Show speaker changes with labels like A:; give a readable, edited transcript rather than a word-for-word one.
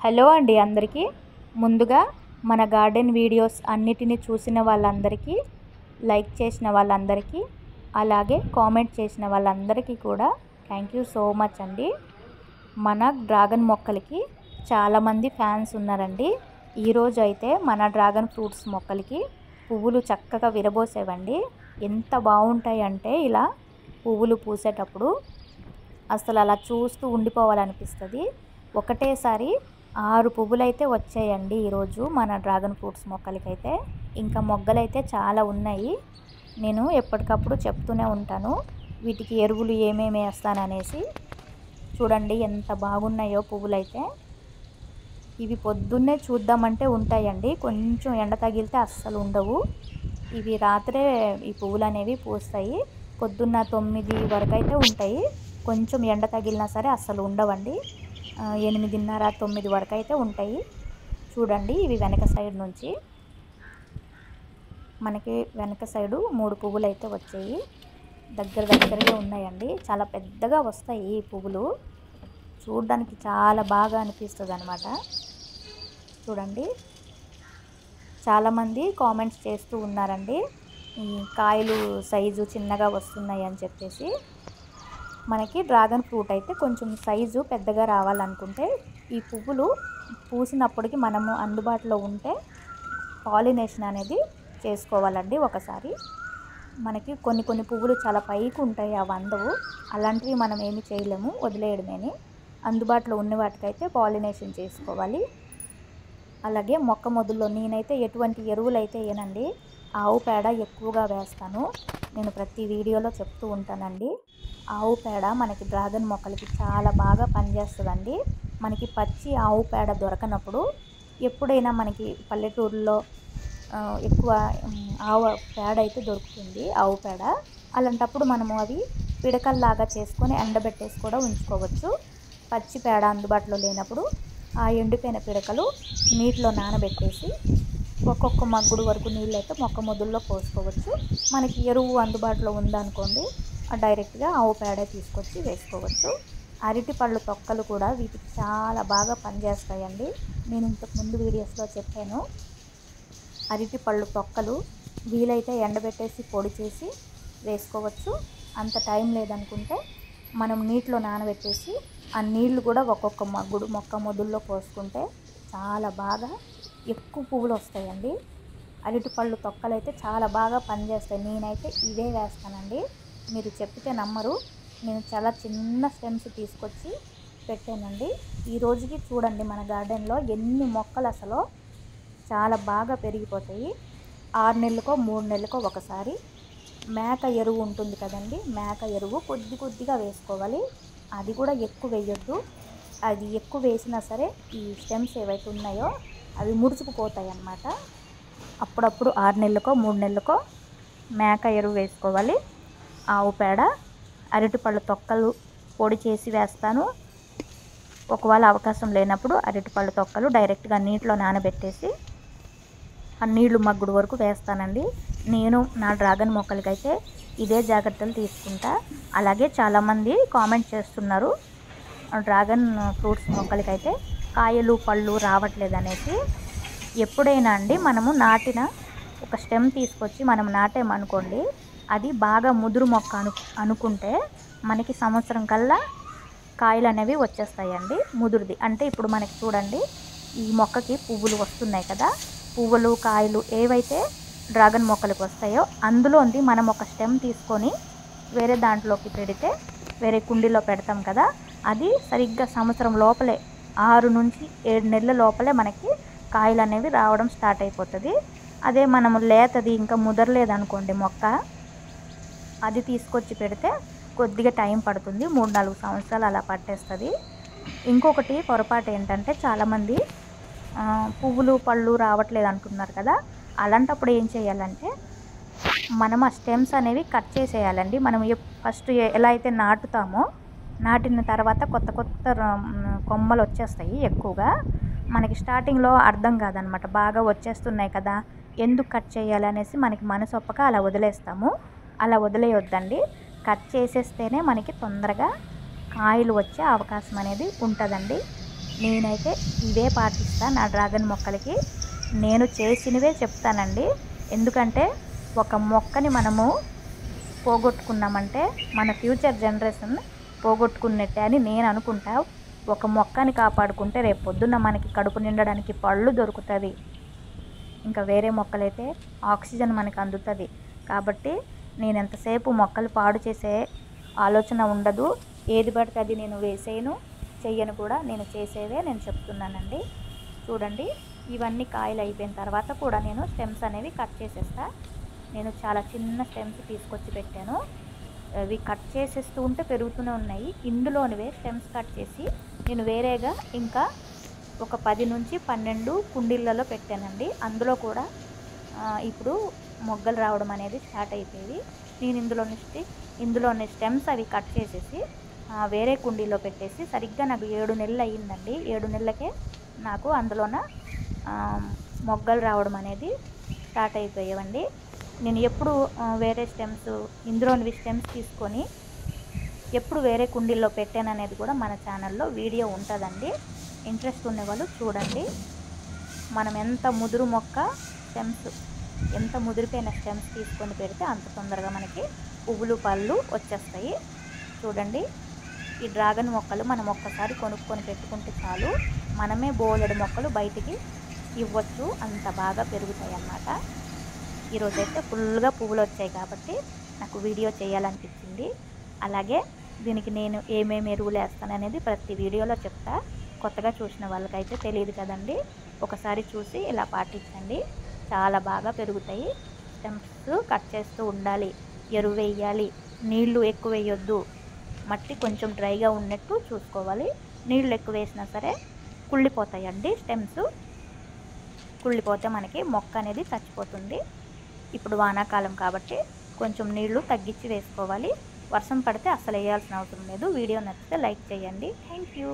A: Hello అండి అందరికీ. ముందుగా మన గార్డెన్ వీడియోస్ అన్నిటిని చూసిన వాళ్ళందరికీ, లైక్ చేసిన వాళ్ళందరికీ, అలాగే కామెంట్ చేసిన వాళ్ళందరికీ కూడా థ్యాంక్ యూ సో మచ్ అండి. మన డ్రాగన్ మొక్కలకి చాలామంది ఫ్యాన్స్ ఉన్నారండి. ఈరోజు అయితే మన డ్రాగన్ ఫ్రూట్స్ మొక్కలకి పువ్వులు చక్కగా విరబోసేవండి. ఎంత బాగుంటాయి అంటే ఇలా పువ్వులు పూసేటప్పుడు అసలు అలా చూస్తూ ఉండిపోవాలనిపిస్తుంది. ఒకటేసారి 6 పువ్వులైతే వచ్చాయండి ఈరోజు మన డ్రాగన్ ఫ్రూట్స్ మొక్కలకైతే. ఇంకా మొగ్గలైతే చాలా ఉన్నాయి. నేను ఎప్పటికప్పుడు చెప్తూనే ఉంటాను వీటికి ఎరువులు ఏమేమి వేస్తాననేసి. చూడండి ఎంత బాగున్నాయో పువ్వులైతే. ఇవి పొద్దున్నే చూద్దామంటే ఉంటాయండి, కొంచెం ఎండ తగిలితే అస్సలు ఉండవు. ఇవి రాత్రే ఈ పువ్వులు అనేవి పూస్తాయి. పొద్దున్న 9 వరకు అయితే ఉంటాయి. కొంచెం ఎండ తగిలినా సరే అస్సలు ఉండవండి. 8:30, 9 వరకు అయితే ఉంటాయి. చూడండి ఇవి వెనక సైడ్ నుంచి మనకి వెనక సైడు 3 పువ్వులు అయితే వచ్చాయి. దగ్గరగా ఉన్నాయండి. చాలా పెద్దగా వస్తాయి ఈ పువ్వులు. చూడడానికి చాలా బాగా అనిపిస్తుంది అన్నమాట. చూడండి చాలామంది కామెంట్స్ చేస్తూ ఉన్నారండి, ఈ కాయలు సైజు చిన్నగా వస్తున్నాయి అని చెప్పేసి. మనకి డ్రాగన్ ఫ్రూట్ అయితే కొంచెం సైజు పెద్దగా రావాలనుకుంటే ఈ పువ్వులు పూసినప్పటికి మనము అందుబాటులో ఉంటే పాలినేషన్ అనేది చేసుకోవాలండి ఒకసారి. మనకి కొన్ని పువ్వులు చాలా పైకి ఉంటాయి, అవి అందవు. అలాంటివి మనం ఏమి చేయలేము, వదిలేయడమేని. అందుబాటులో ఉన్న వాటికైతే పాలినేషన్ చేసుకోవాలి. అలాగే మొక్క మొదల్లో నేనైతే ఎటువంటి ఎరువులు అయితే వేయనండి, ఆవు పేడ ఎక్కువగా వేస్తాను. నేను ప్రతి వీడియోలో చెప్తూ ఉంటానండి. ఆవు పేడ మనకి డ్రాగన్ మొక్కలకి చాలా బాగా పనిచేస్తుందండి. మనకి పచ్చి ఆవు పేడ దొరకనప్పుడు ఎప్పుడైనా మనకి పల్లెటూరులో ఎక్కువ ఆవు పేడ అయితే దొరుకుతుంది, ఆవు పేడ. అలాంటప్పుడు మనము అవి పిడకల్లాగా చేసుకొని ఎండబెట్టేసి కూడా ఉంచుకోవచ్చు. పచ్చి పేడ అందుబాటులో లేనప్పుడు ఆ ఎండిపోయిన పిడకలు నీటిలో నానబెట్టేసి ఒక్కొక్క మగ్గుడు వరకు నీళ్ళు అయితే మొక్క మొదల్లో పోసుకోవచ్చు. మనకి ఎరువు అందుబాటులో ఉందనుకోండి, డైరెక్ట్గా ఆవు పేడ తీసుకొచ్చి వేసుకోవచ్చు. అరటి పళ్ళు తొక్కలు కూడా వీటికి చాలా బాగా పనిచేస్తాయండి. నేను ఇంతకుముందు వీడియోస్లో చెప్పాను. అరటి పళ్ళు తొక్కలు వీలైతే ఎండబెట్టేసి పొడి చేసి వేసుకోవచ్చు. అంత టైం లేదనుకుంటే మనం నీటిలో నానబెట్టేసి ఆ నీళ్లు కూడా ఒక్కొక్క మగ్గుడు మొక్క మొదల్లో పోసుకుంటే చాలా బాగా ఎక్కువ పువ్వులు వస్తాయండి. అరటిపళ్ళు తొక్కలు అయితే చాలా బాగా పనిచేస్తాయి. నేనైతే ఇవే వేస్తానండి. మీరు చెప్తే నమ్మరు, నేను చాలా చిన్న స్టెమ్స్ తీసుకొచ్చి పెట్టానండి. ఈ రోజుకి చూడండి మన గార్డెన్లో ఎన్ని మొక్కలు అసలు చాలా బాగా పెరిగిపోతాయి. 6 నెలలకో 3 నెలలకో ఒకసారి మేక ఎరువు ఉంటుంది కదండి, మేక ఎరువు కొద్దిగా వేసుకోవాలి. అది కూడా ఎక్కువ వేయొద్దు. అది ఎక్కువ వేసినా సరే ఈ స్టెమ్స్ ఏవైతే ఉన్నాయో అవి ముడుచుకుపోతాయి అన్నమాట. అప్పుడప్పుడు 6 నెలలకో 3 నెలలకో మేక ఎరువు వేసుకోవాలి. ఆవు పేడ, అరటిపళ్ళ తొక్కలు పొడి చేసి వేస్తాను. ఒకవేళ అవకాశం లేనప్పుడు అరటిపళ్ళ తొక్కలు డైరెక్ట్గా నీటిలో నానబెట్టేసి ఆ నీళ్లు మగ్గుడు వరకు వేస్తానండి. నేను నా డ్రాగన్ మొక్కలకైతే ఇదే జాగ్రత్తలు తీసుకుంటా. అలాగే చాలామంది కామెంట్ చేస్తున్నారు డ్రాగన్ ఫ్రూట్స్ మొక్కలకైతే కాయలు పళ్ళు రావట్లేదు అనేసి. ఎప్పుడైనా అండి మనము నాటిన ఒక స్టెమ్ తీసుకొచ్చి మనం నాటామనుకోండి, అది బాగా ముదురు మొక్క అనుకుంటే మనకి సంవత్సరం కల్లా కాయలు అనేవి వచ్చేస్తాయండి. ముదురుది అంటే ఇప్పుడు మనకి చూడండి ఈ మొక్కకి పువ్వులు వస్తున్నాయి కదా, పువ్వులు కాయలు ఏవైతే డ్రాగన్ మొక్కలకు వస్తాయో అందులోంది మనం ఒక స్టెమ్ తీసుకొని వేరే దాంట్లోకి పెడితే, వేరే కుండీలో పెడతాం కదా, అది సరిగ్గా సంవత్సరం లోపలే 6 నుంచి 7 నెలల లోపలే మనకి కాయలు అనేవి రావడం స్టార్ట్ అయిపోతుంది. అదే మనము లేతది ఇంకా ముదరలేదనుకోండి మొక్క, అది తీసుకొచ్చి పెడితే కొద్దిగా టైం పడుతుంది, 3-4 సంవత్సరాలు అలా పట్టేస్తుంది. ఇంకొకటి పొరపాటు ఏంటంటే చాలామంది పువ్వులు పళ్ళు రావట్లేదు అంటున్నారు కదా, అలాంటప్పుడు ఏం చేయాలంటే మనం ఆ స్టెమ్స్ అనేవి కట్ చేసేయాలండి. మనం ఫస్ట్ ఎలా అయితే నాటుతామో, నాటిన తర్వాత కొత్త కొమ్మలు వచ్చేస్తాయి ఎక్కువగా. మనకి స్టార్టింగ్లో అర్థం కాదనమాట, బాగా వచ్చేస్తున్నాయి కదా ఎందుకు కట్ చేయాలి అనేసి మనకి మనసు ఒప్పక అలా వదిలేస్తాము. అలా వదిలేయొద్దండి. కట్ చేసేస్తేనే మనకి తొందరగా కాయలు వచ్చే అవకాశం అనేది ఉంటుందండి. నేనైతే ఇవే పాటిస్తా నా డ్రాగన్ మొక్కలకి. నేను చేసినవే చెప్తానండి. ఎందుకంటే ఒక మొక్కని మనము పోగొట్టుకున్నామంటే మన ఫ్యూచర్ జనరేషన్ పోగొట్టుకున్నట్టే అని నేను అనుకుంటా. ఒక మొక్కని కాపాడుకుంటే రేపు పొద్దున్న మనకి కడుపు నిండడానికి పళ్ళు దొరుకుతుంది. ఇంకా వేరే మొక్కలైతే ఆక్సిజన్ మనకు అందుతుంది. కాబట్టి నేను ఎంతసేపు మొక్కలు పాడు చేసే ఆలోచన ఉండదు. ఏది పడితే అది నేను వేసేయను, చెయ్యను కూడా. నేను చేసేవే నేను చెప్తున్నానండి. చూడండి, ఇవన్నీ కాయలు అయిపోయిన తర్వాత కూడా నేను స్టెమ్స్ అనేవి కట్ చేసేస్తా. నేను చాలా చిన్న స్టెమ్స్ తీసుకొచ్చి పెట్టాను. అవి కట్ చేసేస్తూ ఉంటే పెరుగుతూనే ఉన్నాయి. ఇందులోనివే స్టెమ్స్ కట్ చేసి నేను వేరేగా ఇంకా ఒక 10 నుంచి 12 కుండీలలో పెట్టానండి. అందులో కూడా ఇప్పుడు మొగ్గలు రావడం అనేది స్టార్ట్ అయిపోయింది. నేను ఇందులోని స్టెమ్స్ అవి కట్ చేసేసి వేరే కుండీలో పెట్టేసి సరిగ్గా నాకు 7 నెలలు అయ్యిందండి. 7 నెలలకే నాకు అందులోన మొగ్గలు రావడం అనేది స్టార్ట్ అయిపోయావండి. నేను ఎప్పుడు వేరే స్టెమ్స్ ఇందులోని స్టెమ్స్ తీసుకొని ఎప్పుడు వేరే కుండీల్లో పెట్టాననేది కూడా మన ఛానల్లో వీడియో ఉంటుందండి. ఇంట్రెస్ట్ ఉన్నవాళ్ళు చూడండి. మనం ఎంత ముదురు మొక్క స్టెమ్స్, ఎంత ముదిరిపోయిన స్టెమ్స్ తీసుకొని పెడితే అంత తొందరగా మనకి పువ్వులు పళ్ళు వచ్చేస్తాయి. చూడండి, ఈ డ్రాగన్ మొక్కలు మనం ఒక్కసారి కొనుక్కొని పెట్టుకుంటే చాలు, మనమే బోలెడు మొక్కలు బయటికి ఇవ్వచ్చు. అంత బాగా పెరుగుతాయి అన్నమాట. ఈరోజైతే ఫుల్గా పువ్వులు వచ్చాయి కాబట్టి నాకు వీడియో చేయాలనిపించింది. అలాగే దీనికి నేను ఏమేమి ఎరువులు వేస్తాను అనేది ప్రతి వీడియోలో చెప్తా. కొత్తగా చూసిన వాళ్ళకైతే తెలియదు కదండి. ఒకసారి చూసి ఇలా పాటించండి, చాలా బాగా పెరుగుతాయి. స్టెమ్స్ కట్ చేస్తూ ఉండాలి, ఎరువు వేయాలి, నీళ్లు ఎక్కువ వేయొద్దు, మట్టి కొంచెం డ్రైగా ఉన్నట్టు చూసుకోవాలి. నీళ్ళు ఎక్కువ వేసినా సరే కుళ్ళిపోతాయండి. స్టెమ్స్ కుళ్ళిపోతే మనకి మొక్క అనేది చచ్చిపోతుంది. ఇప్పుడు వానాకాలం కాబట్టి కొంచెం నీళ్లు తగ్గించి వేసుకోవాలి. వర్షం పడితే అసలు వేయాల్సిన అవసరం లేదు. వీడియో నచ్చితే లైక్ చేయండి. Thank you.